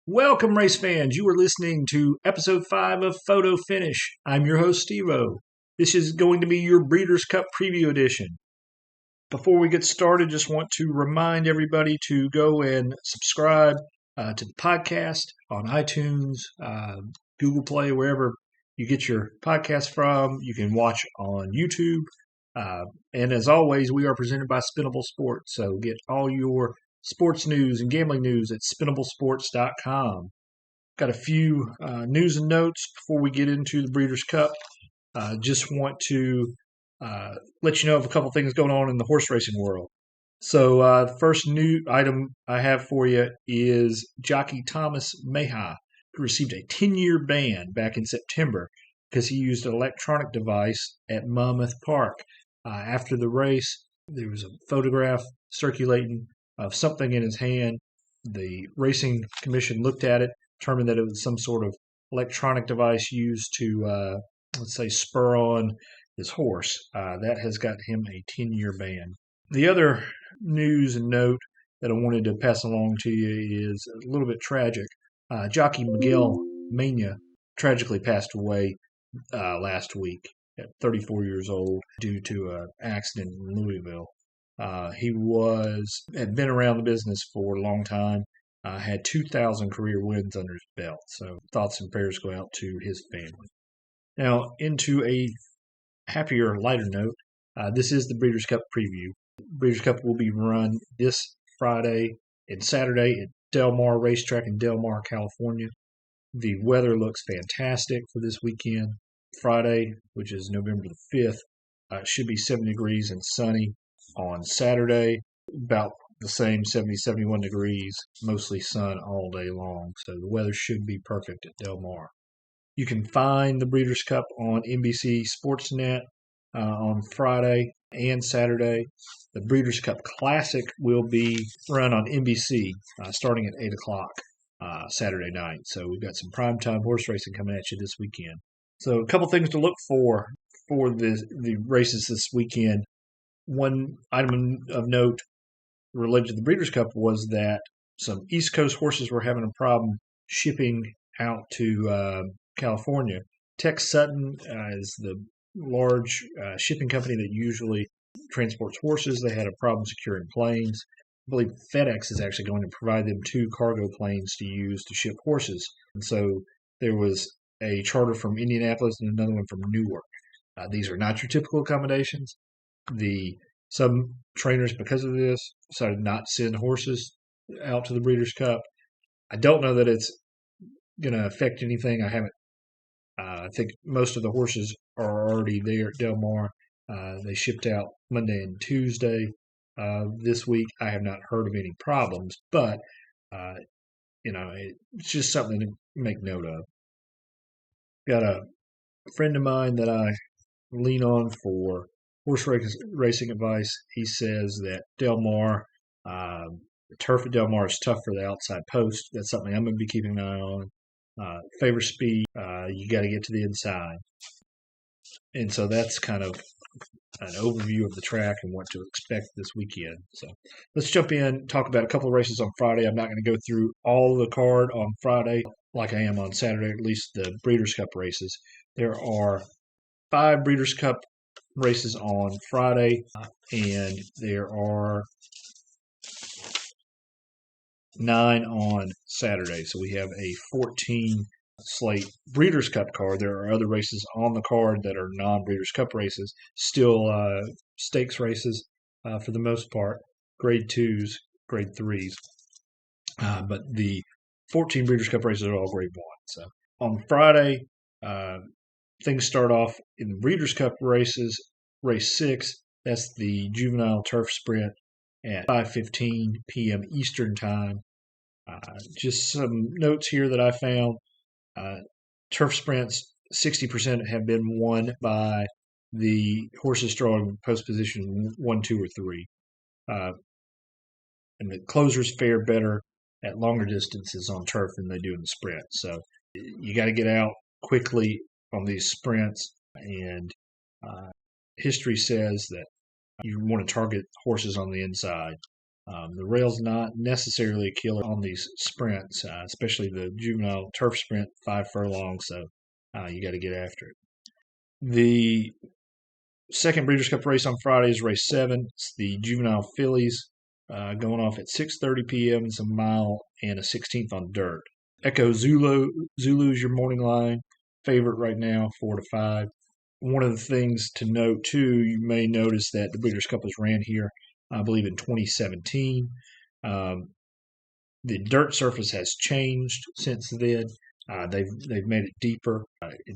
Welcome, race fans. You are listening to episode 5 of Photo Finish. I'm your host, Steve-O. This is going to be your Breeders' Cup preview edition. Before we get started, just want to remind everybody to go and subscribe to the podcast on iTunes, Google Play, wherever you get your podcast from. You can watch on YouTube. And as always, we are presented by Spinnable Sports. So get all your sports news and gambling news at spinnablesports.com. Got a few news and notes before we get into the Breeders' Cup. Just want to let you know of a couple things going on in the horse racing world. So the first new item I have for you is jockey Thomas Meha, who received a 10-year ban back in September because he used an electronic device at Monmouth Park. After the race, there was a photograph circulating of something in his hand. The racing commission looked at it, determined that it was some sort of electronic device used to, let's say, spur on his horse. That has got him a 10-year ban. The other news and note that I wanted to pass along to you is a little bit tragic. Jockey Miguel Mena tragically passed away last week at 34 years old due to an accident in Louisville. He had been around the business for a long time, had 2,000 career wins under his belt. So thoughts and prayers go out to his family. Now, into a happier, lighter note, this is the Breeders' Cup preview. Breeders' Cup will be run this Friday and Saturday at Del Mar Racetrack in Del Mar, California. The weather looks fantastic for this weekend. Friday, which is November the 5th, should be 70 degrees and sunny. On Saturday, about the same 70, 71 degrees, mostly sun all day long. So the weather should be perfect at Del Mar. You can find the Breeders' Cup on NBC Sportsnet on Friday and Saturday. The Breeders' Cup Classic will be run on NBC starting at 8 o'clock Saturday night. So we've got some primetime horse racing coming at you this weekend. So a couple things to look for the races this weekend. One item of note related to the Breeders' Cup was that some East Coast horses were having a problem shipping out to California. Tex Sutton is the large shipping company that usually transports horses. They had a problem securing planes. I believe FedEx is actually going to provide them 2 cargo planes to use to ship horses. And so there was a charter from Indianapolis and another one from Newark. These are not your typical accommodations. Some trainers, because of this, decided not to send horses out to the Breeders' Cup. I don't know that it's going to affect anything. I think most of the horses are already there at Del Mar. They shipped out Monday and Tuesday this week. I have not heard of any problems, but it's just something to make note of. Got a friend of mine that I lean on for horse racing advice. He says that Del Mar, the turf at Del Mar is tough for the outside post. That's something I'm going to be keeping an eye on. Favor speed, you got to get to the inside. And so that's kind of an overview of the track and what to expect this weekend. So let's jump in, talk about a couple of races on Friday. I'm not going to go through all the card on Friday like I am on Saturday, at least the Breeders' Cup races. There are 5 Breeders' Cup races on Friday, and there are 9 on Saturday. So we have a 14 slate Breeders' Cup card. There are other races on the card that are non-Breeders' Cup races, still stakes races for the most part, grade 2s, grade 3s. But the 14 Breeders' Cup races are all grade 1. So on Friday, things start off in the Breeders' Cup races. Race 6, that's the Juvenile Turf Sprint at 5:15 p.m. Eastern Time. Just some notes here that I found. Turf sprints, 60% have been won by the horses drawing post position 1, 2, or 3. And the closers fare better at longer distances on turf than they do in the sprint. So you got to get out quickly on these sprints, and history says that you want to target horses on the inside. The rail's not necessarily a killer on these sprints, especially the juvenile turf sprint, 5 furlongs, so you got to get after it. The second Breeders' Cup race on Friday is race 7. It's the Juvenile Phillies going off at 6:30 p.m. It's a mile and a 16th on dirt. Echo Zulu is your morning line. Favorite right now, 4 to 5. One of the things to note, too, you may notice that the Breeders' Cup was ran here, I believe, in 2017. The dirt surface has changed since then. They've made it deeper,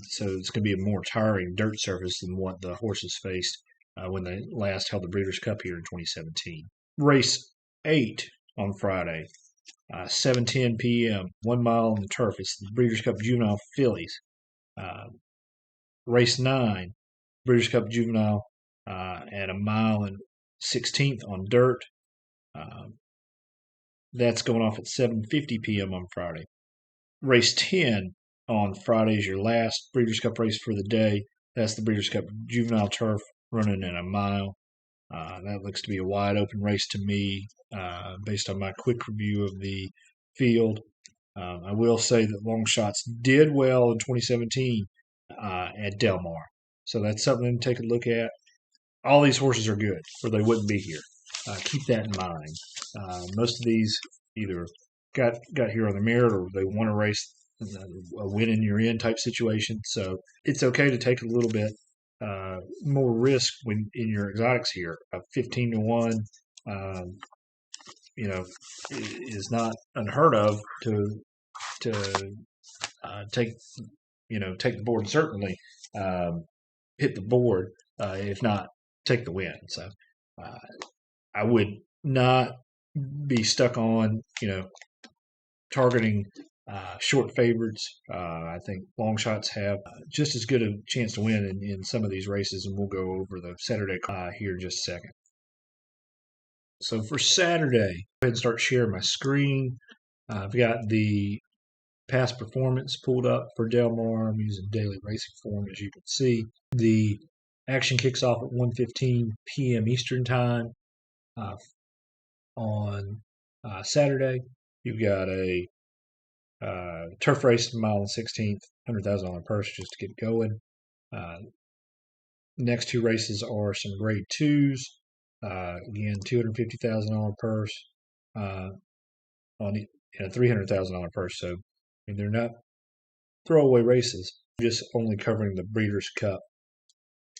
so it's going to be a more tiring dirt surface than what the horses faced when they last held the Breeders' Cup here in 2017. Race 8 on Friday, 7:10 p.m., 1 mile on the turf. It's the Breeders' Cup Juvenile Phillies. Race 9, Breeders' Cup Juvenile at a mile and 16th on dirt. That's going off at 7:50 p.m. on Friday. Race 10 on Friday is your last Breeders' Cup race for the day. That's the Breeders' Cup Juvenile Turf running in a mile. That looks to be a wide open race to me based on my quick review of the field. I will say that Long Shots did well in 2017 at Del Mar. So that's something to take a look at. All these horses are good, or they wouldn't be here. Keep that in mind. Most of these either got here on the merit or they won a race, a win and you're in type situation. So it's okay to take a little bit more risk when in your exotics here. 15 to 1, is not unheard of to take the board and certainly hit the board, if not take the win. So I would not be stuck on targeting short favorites. I think long shots have just as good a chance to win in some of these races, and we'll go over the Saturday here in just a second. So for Saturday, go ahead and start sharing my screen. I've got the past performance pulled up for Del Mar. I'm using daily racing form, as you can see. The action kicks off at 1:15 p.m. Eastern Time on Saturday. You've got a turf race, mile and 16th, $100,000 purse just to get going. Next 2 races are some grade 2s. Again, $250,000 purse on a $300,000 purse. So they're not throwaway races. Just only covering the Breeders' Cup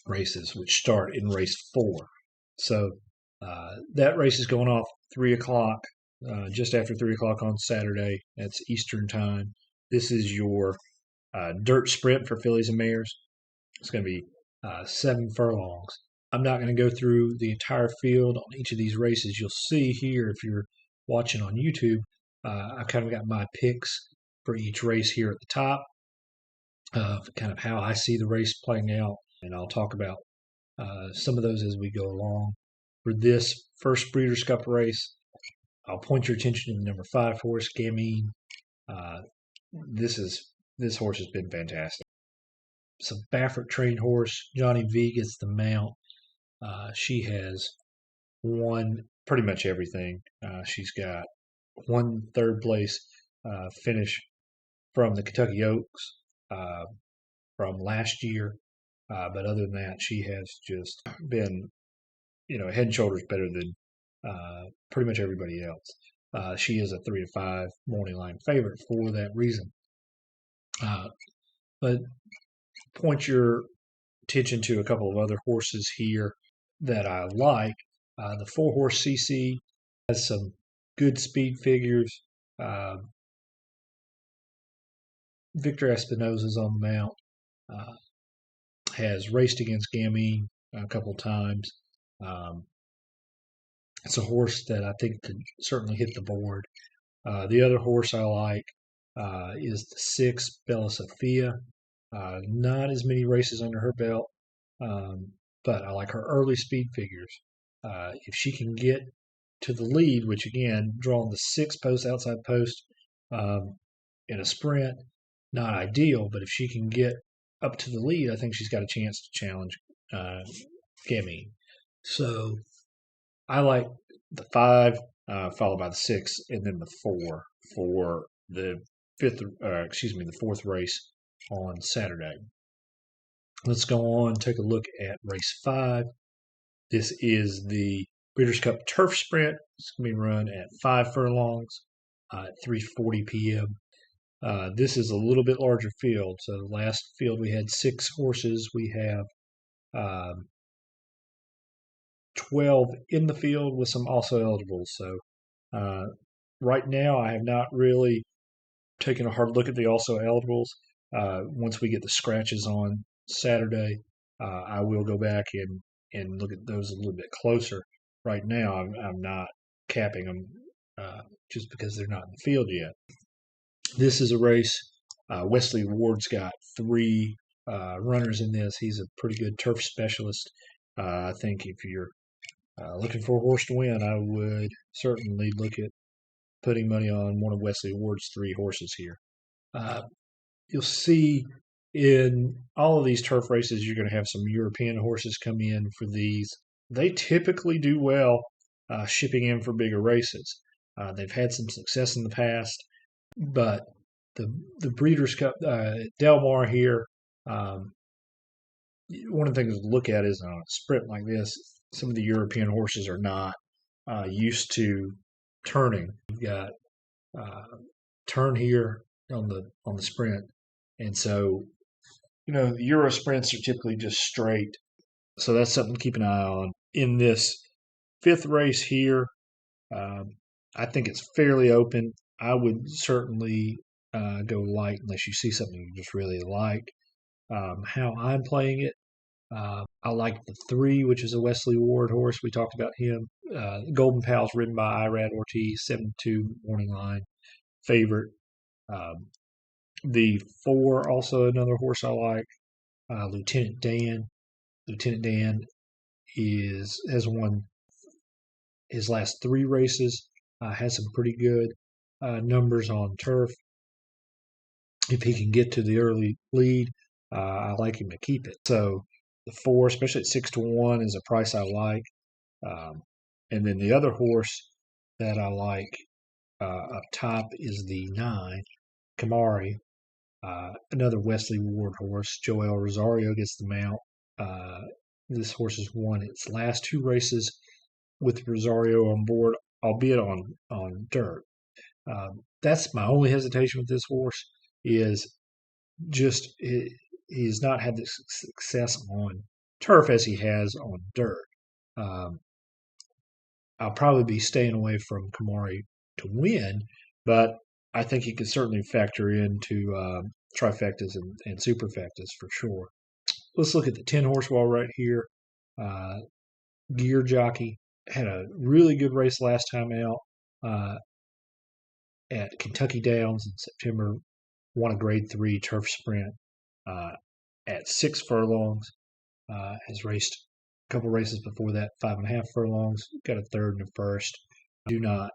races, which start in race 4. So that race is going off 3 o'clock. Just after 3 o'clock on Saturday. That's Eastern Time. This is your dirt sprint for fillies and mares. It's going to be 7 furlongs. I'm not going to go through the entire field on each of these races. You'll see here, if you're watching on YouTube, I kind of got my picks for each race here at the top, kind of how I see the race playing out, and I'll talk about some of those as we go along. For this first Breeders' Cup race, I'll point your attention to the number 5 horse, Gamine. This horse has been fantastic. It's a Baffert trained horse. Johnny V gets the mount. She has won pretty much everything. She's got 1 third place finish from the Kentucky Oaks from last year. But other than that, she has just been, head and shoulders better than pretty much everybody else. She is a 3 to 5 morning line favorite for that reason. But point your attention to a couple of other horses here that I like. The 4 horse CC has some good speed figures. Victor Espinosa's on the mount. Has raced against Gamine a couple times. It's a horse that I think could certainly hit the board. The other horse I like is the 6, Bella Sophia. Not as many races under her belt, but I like her early speed figures. If she can get to the lead, which again, drawing the 6 post, outside post in a sprint, not ideal, but if she can get up to the lead, I think she's got a chance to challenge Gamine. So I like the 5, followed by the 6, and then the 4 for the the fourth race on Saturday. Let's go on and take a look at race 5. This is the Breeders' Cup Turf Sprint. It's going to be run at 5 furlongs at 3:40 p.m. This is a little bit larger field. So the last field we had 6 horses. We have 12 in the field with some also eligibles. So right now I have not really taken a hard look at the also eligibles. Once we get the scratches on Saturday, I will go back and look at those a little bit closer. Right now I'm not capping them just because they're not in the field yet. This is a race. Wesley Ward's got 3 runners in this. He's a pretty good turf specialist. I think if you're looking for a horse to win, I would certainly look at putting money on one of Wesley Ward's 3 horses here. You'll see in all of these turf races, you're going to have some European horses come in for these. They typically do well shipping in for bigger races. They've had some success in the past, but the Breeders' Cup, Del Mar here, one of the things to look at is on a sprint like this, some of the European horses are not used to turning. You've got turn here on the sprint, and so the Euro sprints are typically just straight. So that's something to keep an eye on. In this 5th race here, I think it's fairly open. I would certainly go light unless you see something you just really like. How I'm playing it, I like the 3, which is a Wesley Ward horse. We talked about him. Golden Pals, ridden by Irad Ortiz, 7-2 morning line favorite. The 4, also another horse I like, Lieutenant Dan. Lieutenant Dan has won his last 3 races. Has some pretty good numbers on turf. If he can get to the early lead, I like him to keep it. So the 4, especially at 6-1, is a price I like. And then the other horse that I like up top is the 9, Kamari. Another Wesley Ward horse. Joel Rosario gets the mount. This horse has won its last 2 races with Rosario on board, albeit on dirt. That's my only hesitation with this horse, is just he's not had the success on turf as he has on dirt. I'll probably be staying away from Kamari to win, but I think he could certainly factor into trifectas and superfectas for sure. Let's look at the 10 horse wall right here. Gear Jockey had a really good race last time out at Kentucky Downs in September. Won a grade 3 turf sprint at 6 furlongs. Has raced a couple races before that, 5.5 furlongs. Got a 3rd and a 1st. Do not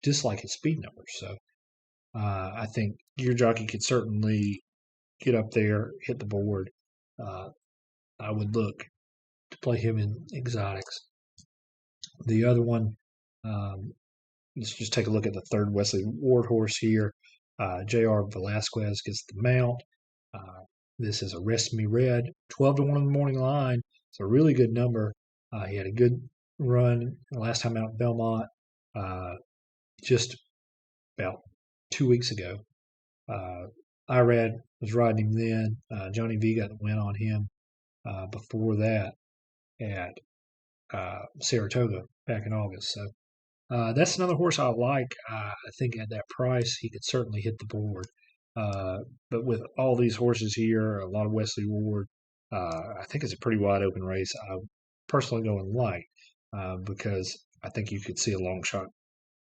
dislike his speed numbers. So I think Gear Jockey could certainly get up there, hit the board. I would look to play him in exotics. The other one, let's just take a look at the 3rd Wesley Ward horse here. J.R. Velasquez gets the mount. This is Arrest Me Red, 12-1 in the morning line. It's a really good number. He had a good run last time out in Belmont, just about 2 weeks ago. Irad was riding him then. Johnny V got the win on him before that at Saratoga back in August. So that's another horse I like. I think at that price, he could certainly hit the board. But with all these horses here, a lot of Wesley Ward, I think it's a pretty wide open race. I'm personally going light because I think you could see a long shot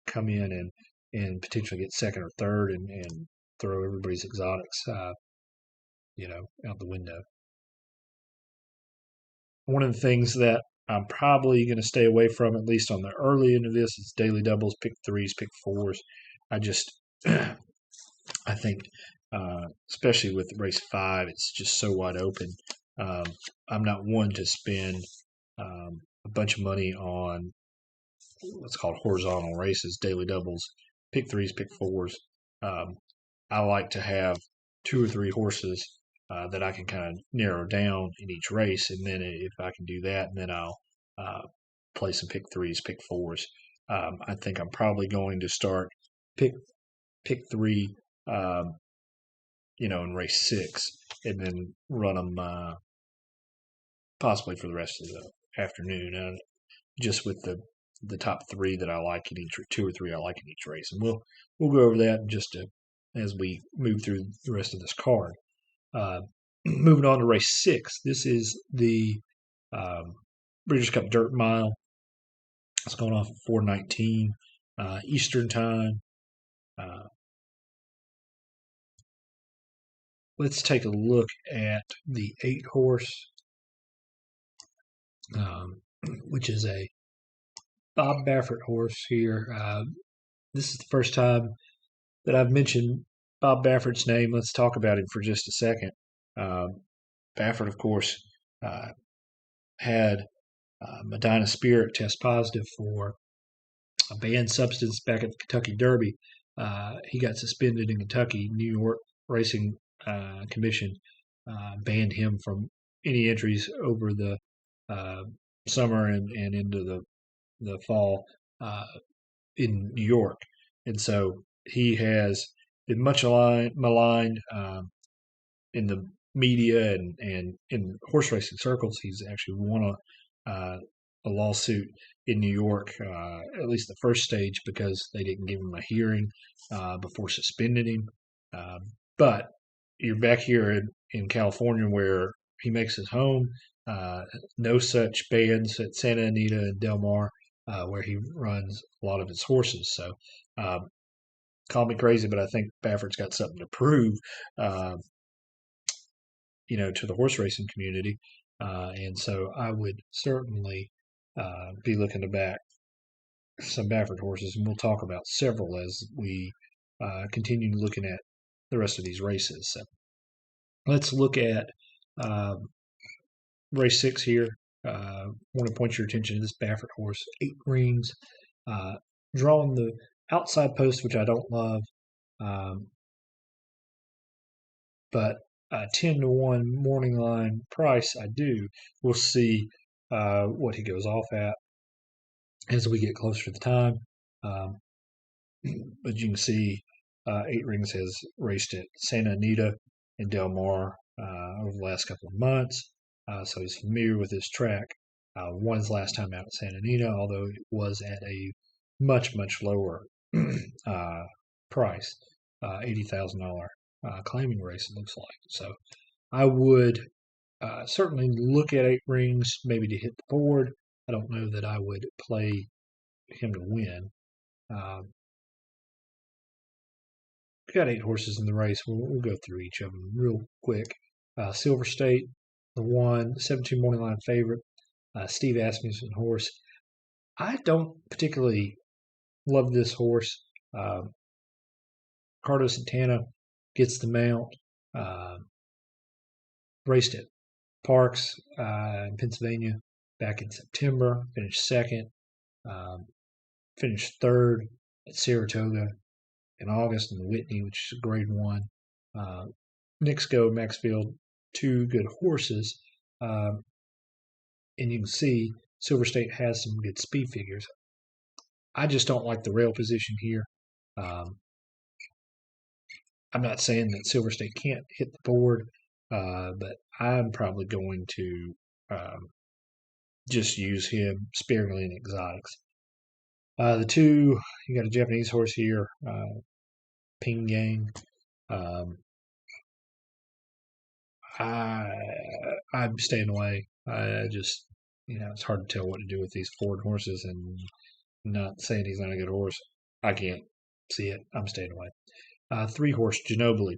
come in and potentially get 2nd or 3rd and throw everybody's exotics, out the window. One of the things that I'm probably going to stay away from, at least on the early end of this, is daily doubles, pick 3s, pick 4s. I think, especially with race 5, it's just so wide open. I'm not one to spend a bunch of money on what's called horizontal races, daily doubles, pick threes, pick fours. I like to have two or three horses that I can kind of narrow down in each race, and then if I can do that, then I'll play some pick threes, pick fours. I think I'm probably going to start pick three, in race 6, and then run them possibly for the rest of the afternoon, just with the top 3 that I like in each, or 2 or 3 I like in each race, and we'll go over that as we move through the rest of this card. Moving on to race 6, this is the Breeders' Cup Dirt Mile. It's going off at 4:19 Eastern Time. Let's take a look at the 8 horse, which is a Bob Baffert horse here. This is the first time that I've mentioned Bob Baffert's name. Let's talk about him for just a second. Baffert, of course, had Madonna Spirit test positive for a banned substance back at the Kentucky Derby. He got suspended in Kentucky. New York Racing Commission banned him from any entries over the summer and into the fall in New York. And so he has been much maligned in the media and in horse racing circles. He's actually won a lawsuit in New York, at least the first stage, because they didn't give him a hearing before suspending him. But you're back here in California where he makes his home. No such bans at Santa Anita and Del Mar, where he runs a lot of his horses. So call me crazy, but I think Baffert's got something to prove, to the horse racing community. And so I would certainly be looking to back some Baffert horses, and we'll talk about several as we continue looking at the rest of these races. So let's look at race 6 here. I want to point your attention to this Baffert horse, 8 rings, drawing the outside post, which I don't love, but 10-1 morning line price I do. We'll see what he goes off at as we get closer to the time. But you can see 8 Rings has raced at Santa Anita and Del Mar over the last couple of months, so he's familiar with this track. Won his last time out at Santa Anita, although it was at a much, much lower price, $80,000 claiming race, it looks like. So I would certainly look at 8 Rings, maybe to hit the board. I don't know that I would play him to win. We've got 8 horses in the race. We'll go through each of them real quick. Silver State, the 17 morning line favorite. Steve Asmussen horse. I don't particularly love this horse. Ricardo Santana gets the mount. Raced at Parks in Pennsylvania back in September. Finished second. Finished third at Saratoga in August in the Whitney, which is a grade 1. Nixco, Maxfield, 2 good horses. And you can see Silver State has some good speed figures. I just don't like the rail position here. I'm not saying that Silver State can't hit the board, but I'm probably going to just use him sparingly in exotics. The 2, you got a Japanese horse here, Ping Yang. I'm staying away. I just, it's hard to tell what to do with these Ford horses, and not saying he's not a good horse. I can't see it. I'm staying away. 3 horse Ginobili.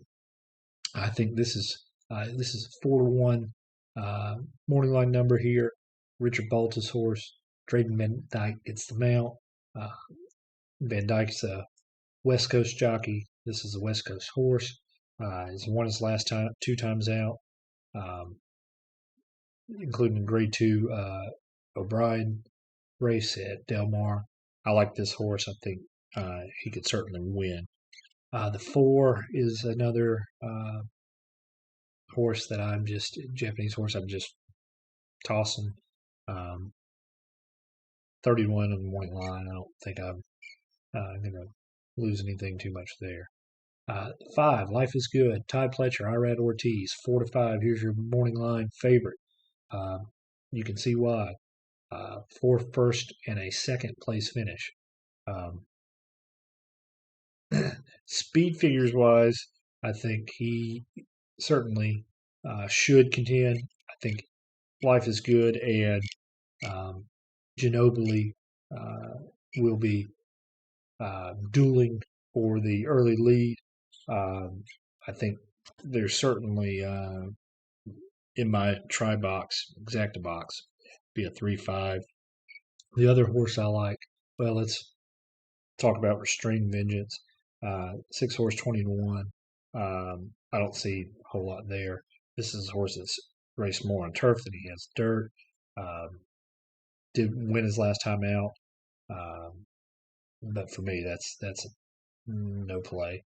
I think this is 4-1 morning line number here. Richard Balta's horse. Drayden Van Dyke gets the mount. Van Dyke's a West Coast jockey. This is a West Coast horse. He's won his last 2 times out, including grade 2 O'Brien race at Del Mar. I like this horse. I think he could certainly win. The 4 is another horse that Japanese horse I'm just tossing. 31 on the morning line. I don't think I'm going to lose anything too much there. 5, Life is Good. Ty Pletcher, Irad Ortiz. 4 to 5. Here's your morning line favorite. You can see why. 4th, 1st, and a 2nd place finish. Speed figures wise, I think he certainly should contend. I think Life is Good and Ginobili will be dueling for the early lead. I think there's certainly in my try box, exacta box, be a 3-5. The other horse I like, well, let's talk about Restrained Vengeance. 6 horse, 20 to 1. I don't see a whole lot there. This is a horse that's raced more on turf than he has dirt. Did win his last time out. But for me, that's a no play.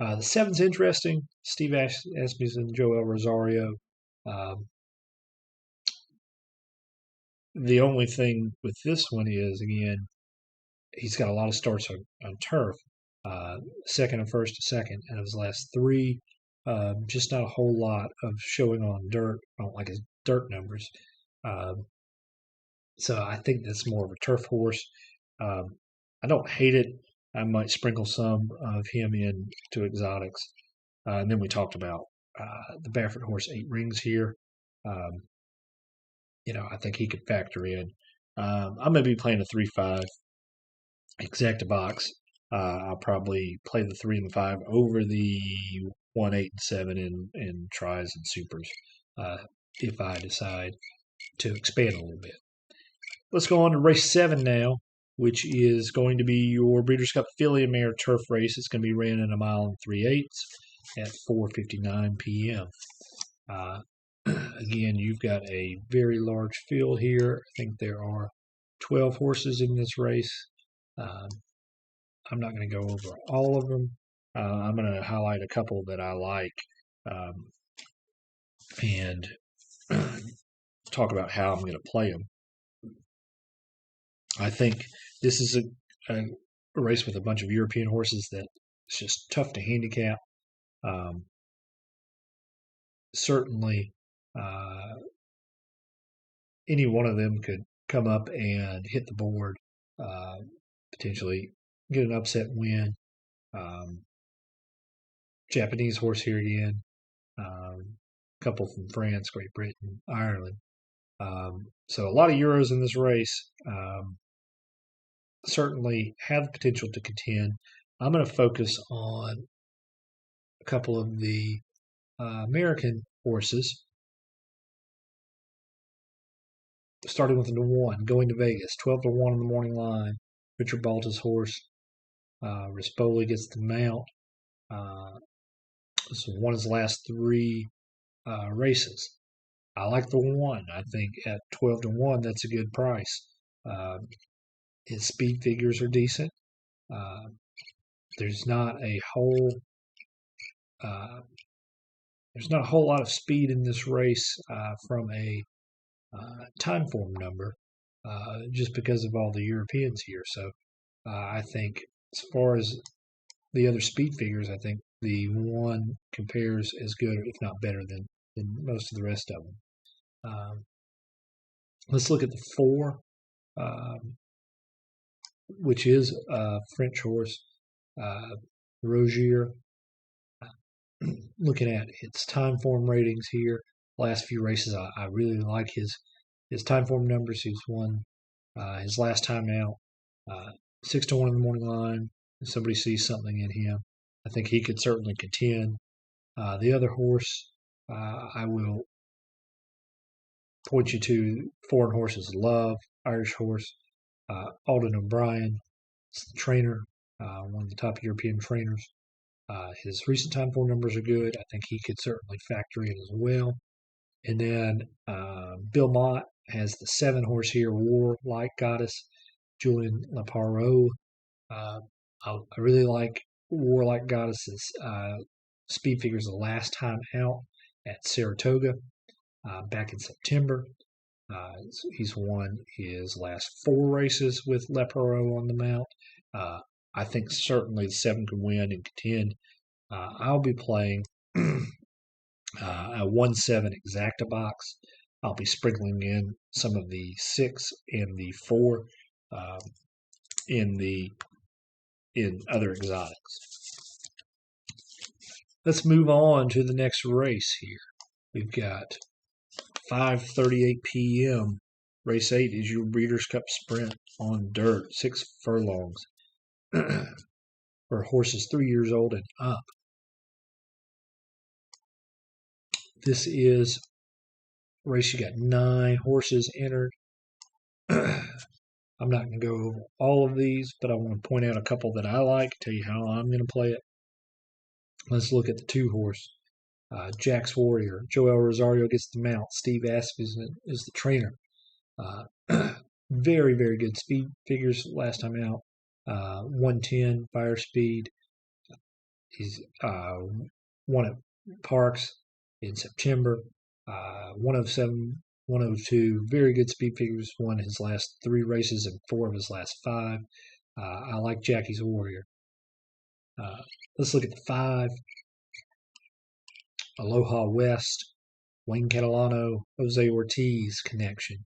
The 7's interesting. Steve Asmussen, Joel Rosario. The only thing with this one is, again, he's got a lot of starts on turf. 2nd and 1st to 2nd, and of his last 3, just not a whole lot of showing on dirt. I don't like his dirt numbers. So I think that's more of a turf horse. I don't hate it. I might sprinkle some of him into exotics. And then we talked about the Baffert horse, 8 Rings here. I think he could factor in. I'm going to be playing a 3-5 exacta box. I'll probably play the 3 and the 5 over the 1, 8, and 7 in tries and supers if I decide to expand a little bit. Let's go on to race 7 now, which is going to be your Breeders' Cup Filly Mare Turf race. It's going to be ran in 1 mile and 3/8 at 4:59 p.m. Again, you've got a very large field here. I think there are 12 horses in this race. I'm not going to go over all of them. I'm going to highlight a couple that I like and talk about how I'm going to play them. I think this is a race with a bunch of European horses that it's just tough to handicap. Certainly, any one of them could come up and hit the board, potentially get an upset win. Japanese horse here again. Couple from France, Great Britain, Ireland. So a lot of Euros in this race. Certainly have the potential to contend. I'm going to focus on a couple of the American horses. Starting with the 1, Going to Vegas, 12 to 1 on the morning line. Richard Balta's horse. Rispoli gets the mount. So won his last 3 races. I like the 1. I think at 12 to 1, that's a good price. His speed figures are decent. There's not a whole lot of speed in this race from a time form number, just because of all the Europeans here. So I think as far as the other speed figures, I think the 1 compares as good, if not better, than most of the rest of them. Let's look at the 4, which is a French horse, Rozier. Looking at its time form ratings here, last few races, I really like his time form numbers. He's won his last time out, 6 to 1 in the morning line. If somebody sees something in him, I think he could certainly contend. The other horse, I will point you to foreign horses, Love, Irish horse, Alden O'Brien, trainer, one of the top European trainers. His recent time form numbers are good. I think he could certainly factor in as well. And then Bill Mott has the 7 horse here, War Like Goddess. Julian Leparoux. I really like Warlike Goddesses. Speed figures the last time out at Saratoga back in September. He's won his last 4 races with Leparoux on the mount. I think certainly the 7 can win and contend. I'll be playing a 1/7 exacta box. I'll be sprinkling in some of the 6 and the 4 in other exotics. Let's move on to the next race here. We've got 5:38 p.m. Race 8 is your Breeders' Cup Sprint on dirt, 6 furlongs for horses 3 years old and up. This is a race. You got 9 horses entered. I'm not going to go over all of these, but I want to point out a couple that I like, tell you how I'm going to play it. Let's look at the 2 horse. Jack's Warrior. Joel Rosario gets the mount. Steve Asp is the trainer. Very, very good speed figures last time out. 110 fire speed. He's won at Parks in September. 107, 102. Very good speed figures. Won his last 3 races and 4 of his last 5. I like Jackie's Warrior. Let's look at the 5. Aloha West, Wayne Catalano, Jose Ortiz connection.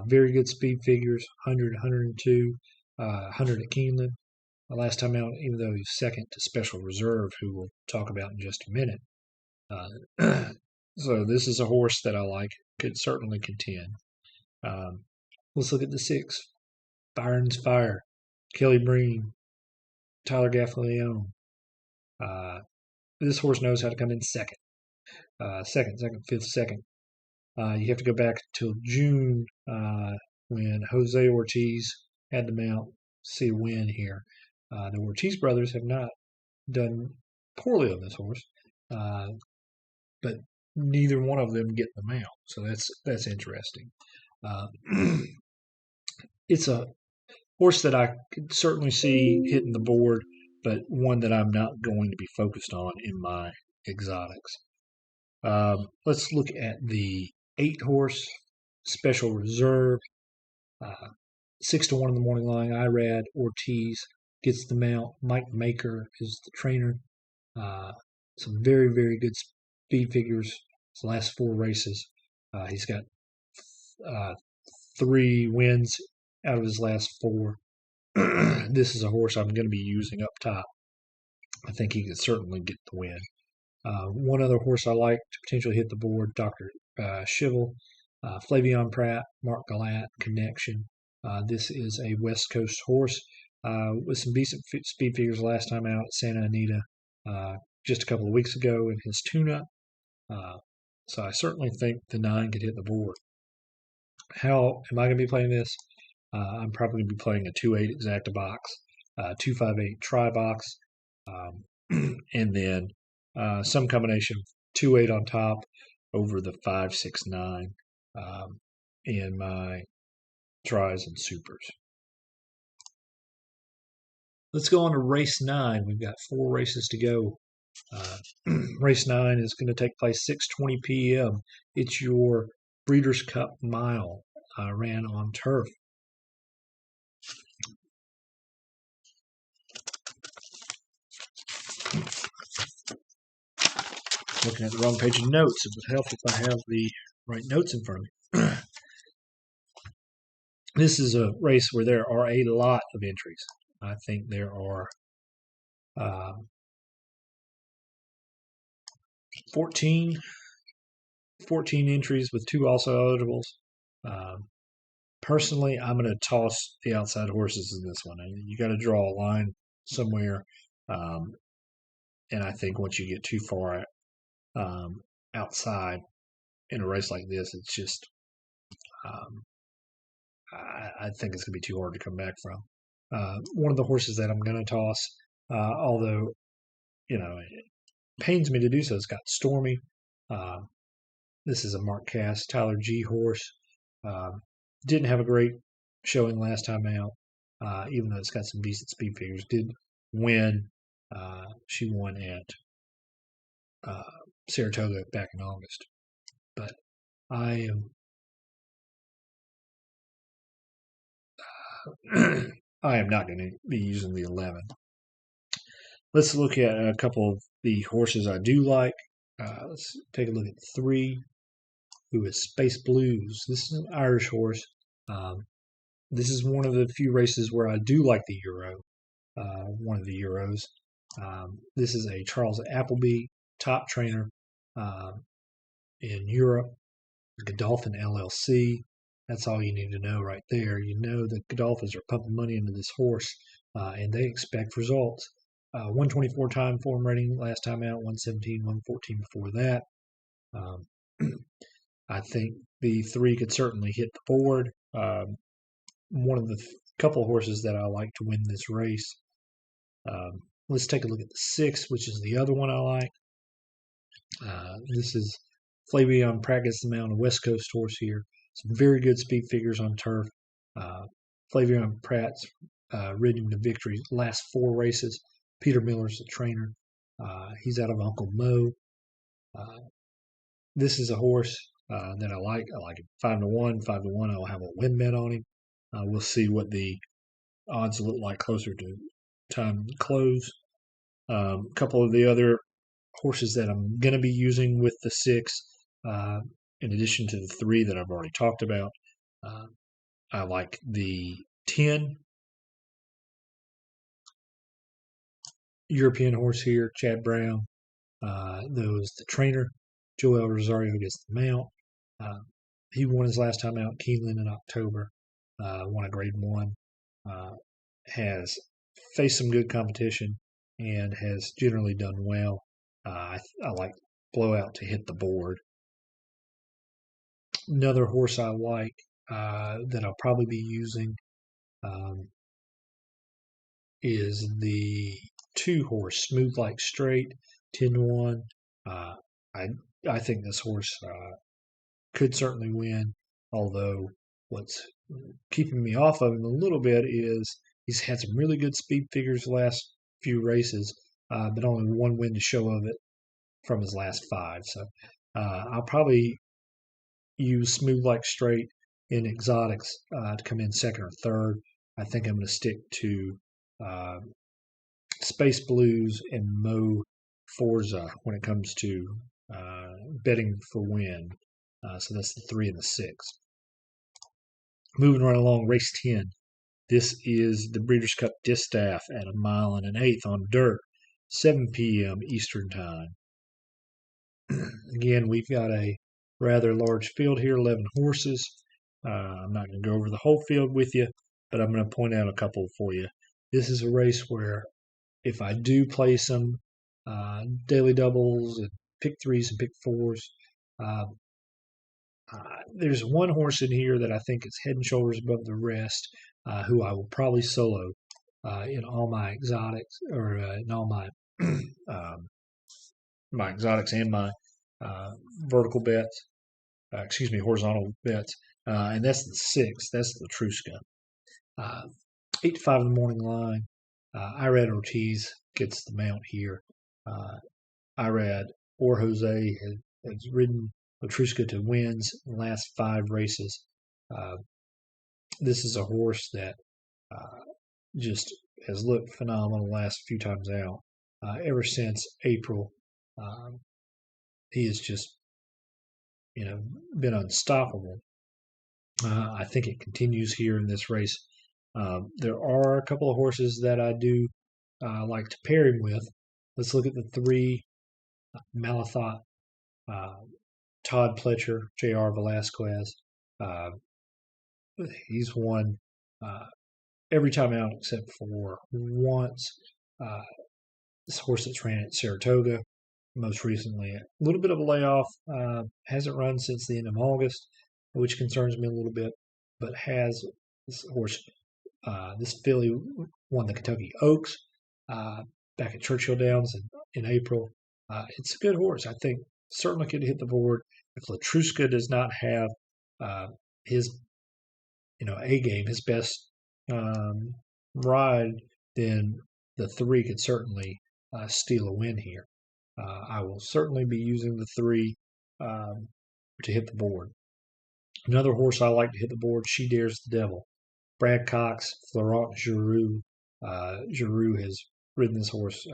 Very good speed figures, 100, 102, 100 at Keeneland. Last time out, even though he's second to Special Reserve, who we'll talk about in just a minute. So this is a horse that I like, could certainly contend. Let's look at the 6. Byron's Fire, Kelly Breen, Tyler Gaffalione. This horse knows how to come in second. Second, 5th, second. You have to go back till June when Jose Ortiz had the mount, see a win here. The Ortiz brothers have not done poorly on this horse, but neither one of them get the mount, so that's interesting. It's a horse that I could certainly see hitting the board, but one that I'm not going to be focused on in my exotics. Let's look at the 8 horse Special Reserve. 6-1 in the morning line. Irad Ortiz gets the mount. Mike Maker is the trainer. Some very, very good speed figures. His last 4 races. He's got 3 wins out of his last 4. This is a horse I'm going to be using up top. I think he could certainly get the win. One other horse I like to potentially hit the board, Dr. Shivel, Flavion Pratt, Mark Galat connection. This is a West Coast horse with some decent speed figures last time out at Santa Anita just a couple of weeks ago in his tune-up. So I certainly think the 9 could hit the board. How am I going to be playing this? I'm probably going to be playing a 2-8 exacta box, 2-5-8 try box, and then some combination of 2-8 on top over the 5-6-9 in my tries and supers. Let's go on to race 9. We've got 4 races to go. Race 9 is going to take place 6:20 p.m. It's your Breeders' Cup Mile. Ran on turf. Looking at the wrong page of notes. It would help if I have the right notes in front of me. This is a race where there are a lot of entries. I think there are 14 entries with 2 also eligibles. Personally, I'm going to toss the outside horses in this one. You got to draw a line somewhere, and I think once you get too far outside in a race like this, it's just I think it's going to be too hard to come back from. One of the horses that I'm going to toss, although it pains me to do so, it's got Stormy. This is a Mark Cass, Tyler G horse. Didn't have a great showing last time out. even though it's got some decent speed figures. Did win. She won at Saratoga back in August. But I am I am not going to be using the 11. Let's look at a couple of the horses I do like. Let's take a look at 3, who is Space Blues. This is an Irish horse. This is one of the few races where I do like the Euro, one of the Euros. This is a Charles Appleby top trainer in Europe, Godolphin LLC. That's all you need to know right there. You know the Godolphins are pumping money into this horse, and they expect results. 124 time form rating last time out, 117, 114 before that. I think the 3 could certainly hit the board. One of the couple of horses that I like to win this race. Let's take a look at the 6, which is the other one I like. This is Flavion Practice the Mount, a West Coast horse here. Some very good speed figures on turf. Flavion Pratt's ridden to victory last 4 races. Peter Miller's the trainer. He's out of Uncle Mo. This is a horse that I like. I like it 5-1. 5-1. I'll have a win bet on him. We'll see what the odds look like closer to time to close. A couple of the other horses that I'm going to be using with the 6, in addition to the 3 that I've already talked about. I like the 10 European horse here, Chad Brown. Those the trainer, Joel Rosario gets the mount. He won his last time out, Keeneland, in October. Won a Grade 1. Has faced some good competition and has generally done well. I like Blowout to hit the board. Another horse I like that I'll probably be using is the 2 horse, Smooth Like Straight, 10-1. I think this horse could certainly win, although what's keeping me off of him a little bit is he's had some really good speed figures the last few races, but only 1 win to show of it from his last 5. So I'll probably use Smooth Like Straight in exotics to come in 2nd or 3rd. I think I'm going to stick to Space Blues and Mo Forza when it comes to betting for win. So that's the 3 and the 6. Moving right along, race 10. This is the Breeders' Cup Distaff at 1 mile and 1/8 on dirt, 7 p.m. Eastern Time. Again, we've got a rather large field here, 11 horses. I'm not going to go over the whole field with you, but I'm going to point out a couple for you. This is a race where if I do play some daily doubles and pick 3s and pick 4s, there's 1 horse in here that I think is head and shoulders above the rest, who I will probably solo in all my exotics, or in all my my exotics and my vertical bets. Horizontal bets, and that's the 6. That's the Truska. 8 to 5 in the morning line. Irad Ortiz gets the mount here. Irad or Jose has ridden Petrushka to wins in the last 5 races. This is a horse that just has looked phenomenal the last few times out. Ever since April, he has just been unstoppable. I think it continues here in this race. There are a couple of horses that I do like to pair him with. Let's look at the 3, Malathot, Todd Pletcher, J.R. Velasquez. He's won every time out except for once. This horse that's ran at Saratoga, most recently. A little bit of a layoff. Hasn't run since the end of August, which concerns me a little bit, but has this horse, this filly won the Kentucky Oaks back at Churchill Downs in April. It's a good horse. I think certainly could hit the board. If Latruska does not have his A game, his best ride, then the 3 could certainly steal a win here. I will certainly be using the 3 to hit the board. Another horse I like to hit the board, She Dares the Devil. Brad Cox, Florent Giroux. Giroux has ridden this horse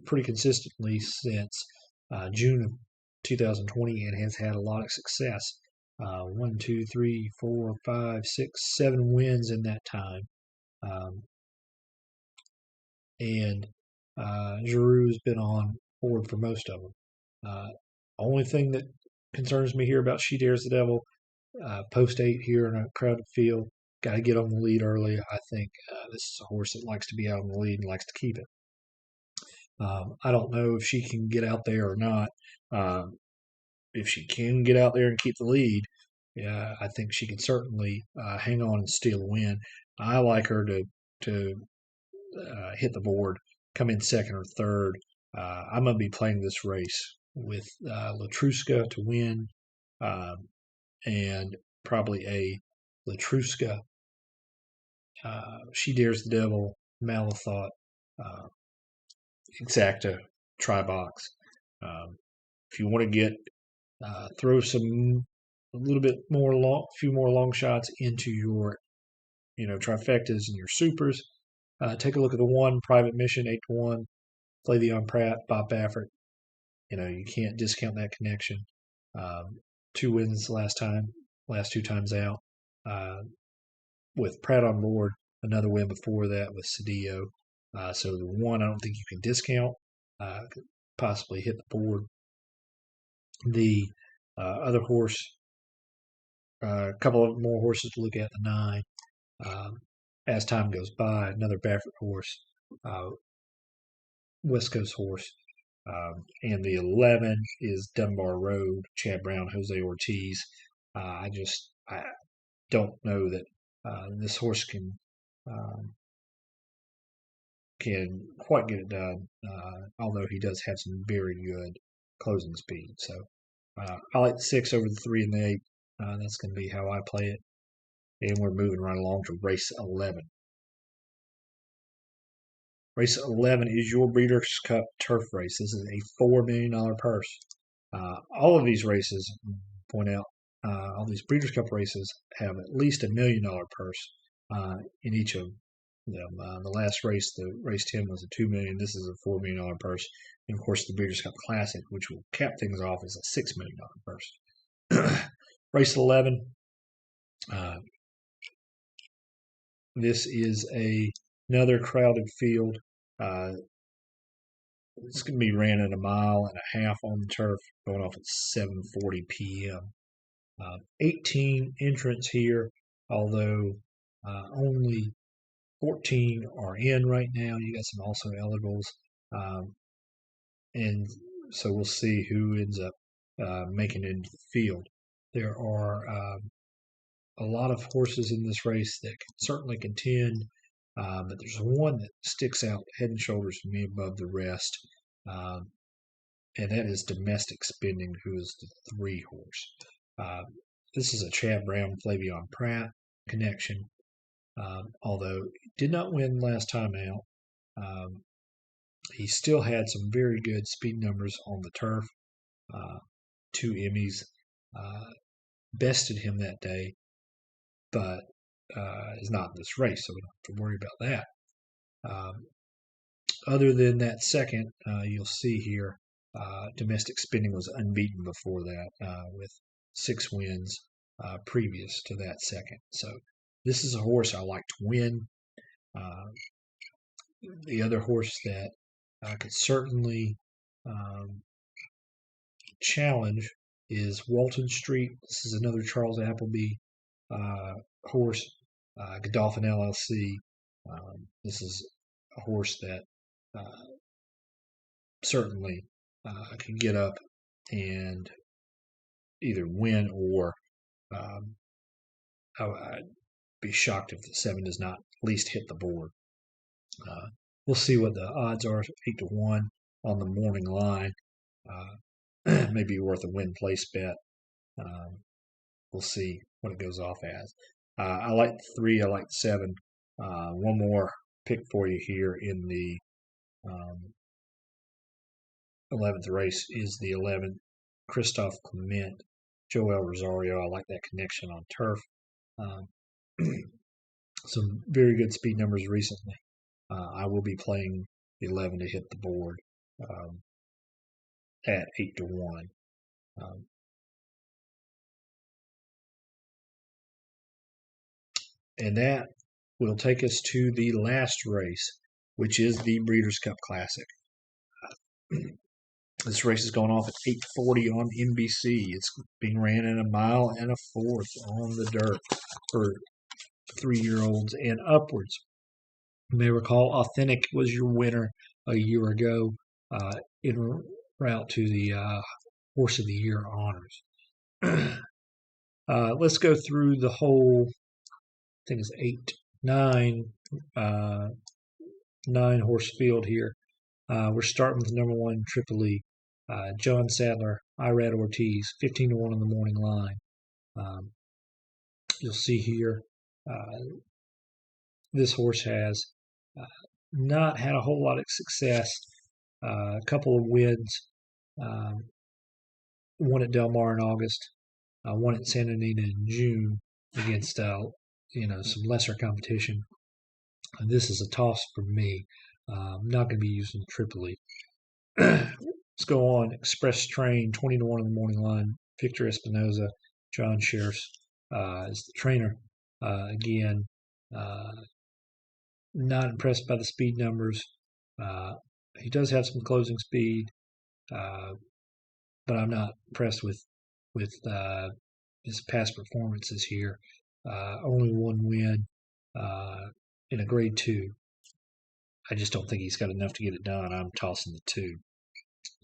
pretty consistently since June of 2020 and has had a lot of success. 1, 2, 3, 4, 5, 6, 7 wins in that time. And Giroux has been on board for most of them. Only thing that concerns me here about She Dares the Devil, post 8 here in a crowded field, got to get on the lead early. I think this is a horse that likes to be out on the lead and likes to keep it. I don't know if she can get out there or not. If she can get out there and keep the lead, yeah, I think she can certainly hang on and steal a win. I like her to hit the board, come in second or third. I'm going to be playing this race with Latruska to win, and probably a Latruska, She Dares the Devil, Malathought, Exacta, Tribox. If you want to get throw a little bit more few more long shots into your trifectas and your supers, take a look at the 1 Private Mission 8-1, Flavion Pratt, Bob Baffert. You can't discount that connection. 2 wins last 2 times out. With Pratt on board, another win before that with Cedillo. So the 1 I don't think you can discount. Could possibly hit the board. The other horse, a couple of more horses to look at, the 9. As time goes by, another Baffert horse, West Coast horse. And the 11 is Dunbar Road, Chad Brown, Jose Ortiz. I don't know that this horse can quite get it done, although he does have some very good closing speed. So I like the 6 over the 3 and the 8. That's going to be how I play it. And we're moving right along to race 11. Race 11 is your Breeders' Cup Turf Race. This is a $4 million purse. All of these races, point out, all these Breeders' Cup races have at least $1 million purse in each of them. The last race, the race 10, was a $2 million. This is a $4 million purse. And of course, the Breeders' Cup Classic, which will cap things off, is a $6 million purse. Race 11. This is another crowded field. It's going to be ran at 1.5 miles on the turf, going off at 7:40 p.m. 18 entrants here, although only 14 are in right now. You got some also eligibles, and so we'll see who ends up making it into the field. There are a lot of horses in this race that can certainly contend, but there's one that sticks out head and shoulders to me above the rest, and that is Domestic Spending, who is the 3 horse. This is a Chad Brown, Flavion Pratt connection, although he did not win last time out. He still had some very good speed numbers on the turf. 2 Emmys bested him that day, but is not in this race, so we don't have to worry about that. Other than that second, you'll see here, Domestic Spending was unbeaten before that, with 6 wins previous to that second. So this is a horse I like to win. The other horse that could certainly challenge is Walton Street. This is another Charles Appleby horse, Godolphin LLC. This is a horse that certainly can get up and either win or I'd be shocked if the 7 does not at least hit the board. We'll see what the odds are, 8-1 on the morning line. Maybe worth a win place bet. We'll see what it goes off as. I like the 3, I like the 7. One more pick for you here in the 11th race is the 11th, Christophe Clement, Joel Rosario. I like that connection on turf. Some very good speed numbers recently. I will be playing the 11 to hit the board at 8-1. And that will take us to the last race, which is the Breeders' Cup Classic. This race is going off at 8:40 on NBC. It's being ran in 1.25 miles on the dirt for 3-year-olds and upwards. You may recall Authentic was your winner a year ago en route to the Horse of the Year honors. Let's go through the whole, I think it's 9 horse field here. We're starting with number 1, Tripoli, John Sadler, Irad Ortiz, 15-1 on the morning line. You'll see here, this horse has not had a whole lot of success. A couple of wins, one at Del Mar in August, one at Santa Anita in June against some lesser competition. This is a toss for me. I'm not going to be using Tripoli. Let's go on. Express Train, 20-1 on the morning line. Victor Espinoza, John Sheriffs is the trainer. Again, not impressed by the speed numbers. He does have some closing speed, but I'm not impressed with his past performances here. Only one win in a grade 2. I just don't think he's got enough to get it done. I'm tossing the 2.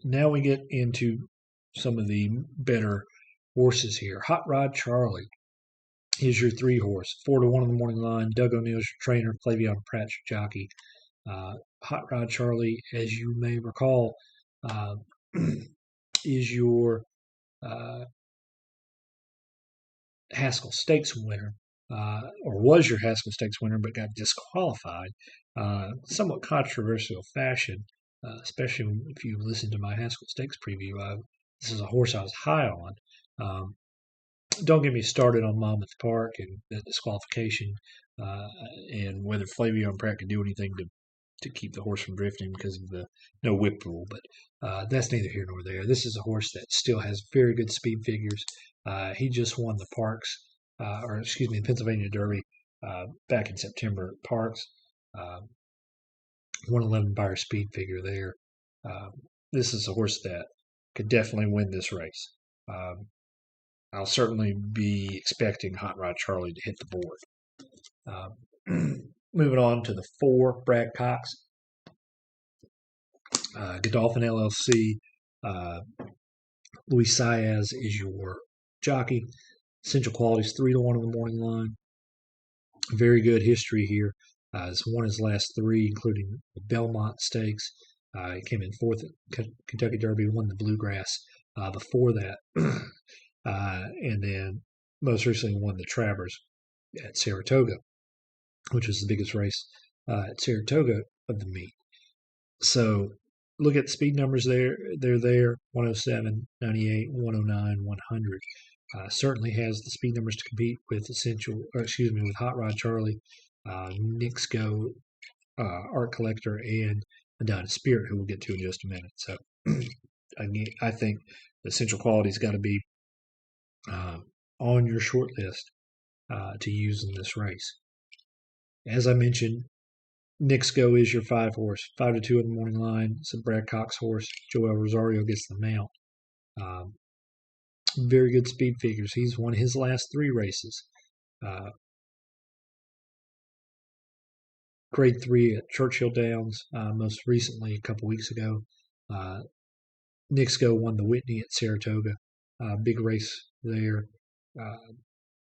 Now we get into some of the better horses here. Hot Rod Charlie is your 3 horse. 4-1 on the morning line. Doug O'Neill's your trainer. Flavion Pratt's your jockey. Hot Rod Charlie, as you may recall, is your Haskell Stakes winner, or was your Haskell Stakes winner, but got disqualified. Somewhat controversial fashion, especially if you listen to my Haskell Stakes preview. This is a horse I was high on. Don't get me started on Monmouth Park and the disqualification, and whether Flavion Pratt could do anything to keep the horse from drifting because of the no whip rule. But that's neither here nor there. This is a horse that still has very good speed figures. He just won the the Pennsylvania Derby back in September at Parks. 111 Buyer speed figure there. This is a horse that could definitely win this race. I'll certainly be expecting Hot Rod Charlie to hit the board. Moving on to the 4, Brad Cox. Godolphin LLC. Luis Saez is your jockey. Essential Qualities, 3-1 on the morning line. Very good history here. He's won his last 3, including the Belmont Stakes. He came in 4th at Kentucky Derby, won the Bluegrass before that. And then most recently won the Travers at Saratoga, which was the biggest race at Saratoga of the meet. So look at the speed numbers there. They're there, 107, 98, 109, 100. Certainly has the speed numbers to compete with with Hot Rod Charlie, Knicks Go, Art Collector, and Madonna Spirit, who we'll get to in just a minute. So I think the Essential Quality's got to be on your short list to use in this race. As I mentioned, Knicks Go is your 5 horse, 5-2 in the morning line. It's a Brad Cox horse. Joel Rosario gets the mount. Very good speed figures. He's won his last 3 races. Grade 3 at Churchill Downs, most recently a couple weeks ago. Knicks Go won the Whitney at Saratoga. Big race there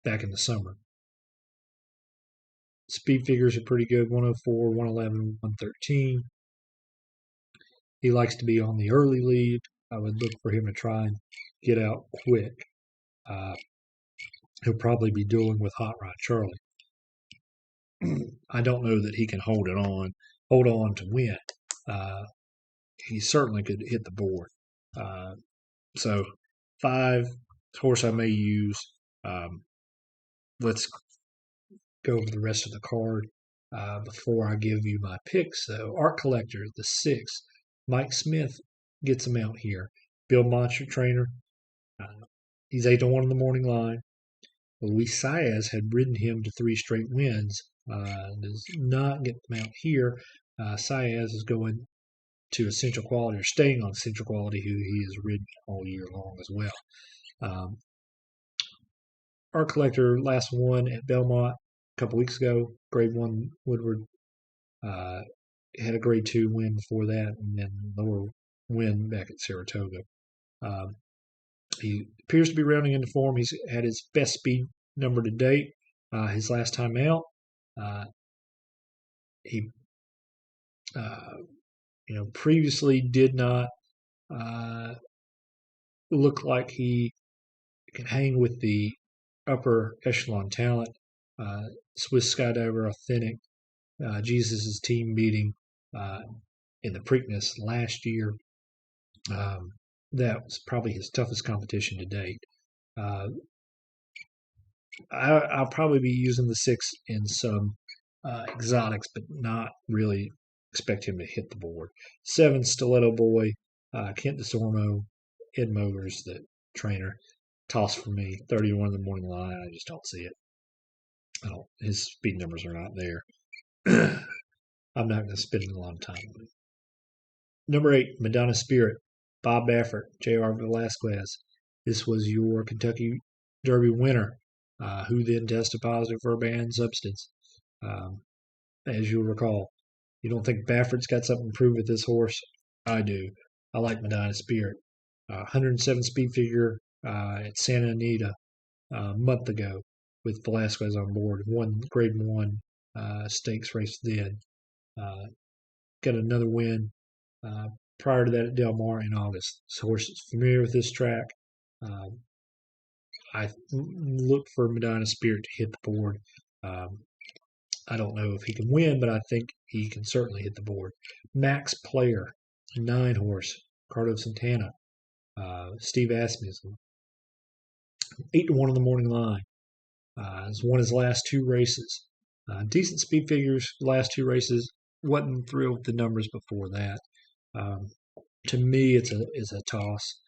back in the summer. Speed figures are pretty good, 104, 111, 113. He likes to be on the early lead. I would look for him to try and get out quick. He'll probably be dueling with Hot Rod Charlie. I don't know that he can hold on to win. He certainly could hit the board. So 5 horse I may use. Let's go over the rest of the card before I give you my picks. So Art Collector, the 6. Mike Smith gets him out here. Bill Monster Trainer. He's 8-1 in the morning line. Luis Saez had ridden him to 3 straight wins. Does not get them out here. Saez is going to Essential Quality, or staying on Essential Quality, who he has ridden all year long as well. Art Collector last won at Belmont a couple weeks ago. Grade 1 Woodward had a Grade 2 win before that, and then lower win back at Saratoga. He appears to be rounding into form. He's had his best speed number to date. His last time out, he previously did not look like he can hang with the upper echelon talent. Swiss Skydiver Authentic, Jesus' team beating in the Preakness last year. That was probably his toughest competition to date. I'll probably be using the 6 in some exotics, but not really expect him to hit the board. 7, Stiletto Boy, Kent DeSormo, Ed Mogers, the trainer. Toss for me, 31 in the morning line. I just don't see it. His speed numbers are not there. I'm not going to spend a lot of time on it. Number 8, Madonna Spirit, Bob Baffert, J.R. Velasquez. This was your Kentucky Derby winner, who then tested positive for a banned substance. As you'll recall, you don't think Baffert's got something to prove with this horse? I do. I like Madonna Spirit. 107 speed figure at Santa Anita a month ago with Velasquez on board. Won Grade 1 stakes race then. Got another win prior to that at Del Mar in August. This horse is familiar with this track. I look for Madonna Spirit to hit the board. I don't know if he can win, but I think he can certainly hit the board. Max Player, 9 horse, Cardo Santana, Steve Asmussen, 8-1 in the morning line. Has won his last 2 races. Decent speed figures, last 2 races. Wasn't thrilled with the numbers before that. To me, it's a toss.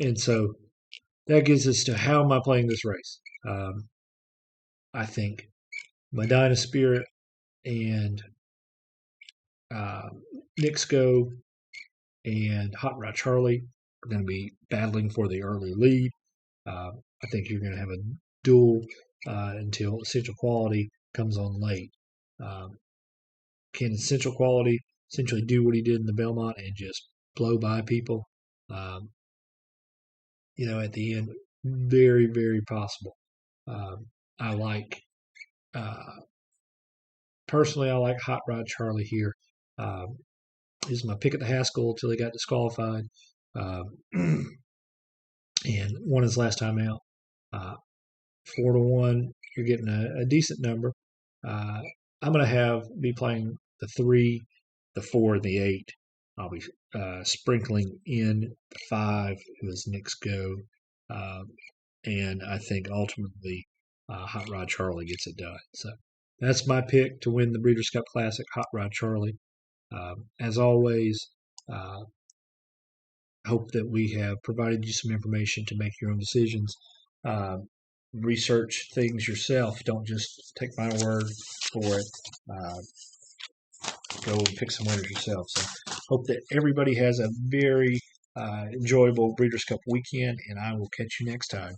And so that gets us to how am I playing this race? I think Madonna Spirit and Nixco and Hot Rod Charlie are going to be battling for the early lead. I think you're going to have a duel until Essential Quality comes on late. Can Essential Quality essentially do what he did in the Belmont and just blow by people? At the end, very, very possible. Personally, I like Hot Rod Charlie here. He's my pick at the Haskell until he got disqualified. And won his last time out. 4-1, you're getting a decent number. I'm going to be playing the 3, the 4, and the 8. I'll be sprinkling in the 5, who is Nick's Go. And I think ultimately Hot Rod Charlie gets it done. So that's my pick to win the Breeders' Cup Classic, Hot Rod Charlie. As always, hope that we have provided you some information to make your own decisions. Research things yourself. Don't just take my word for it. Go and pick some winners yourself. So hope that everybody has a very enjoyable Breeders' Cup weekend, and I will catch you next time.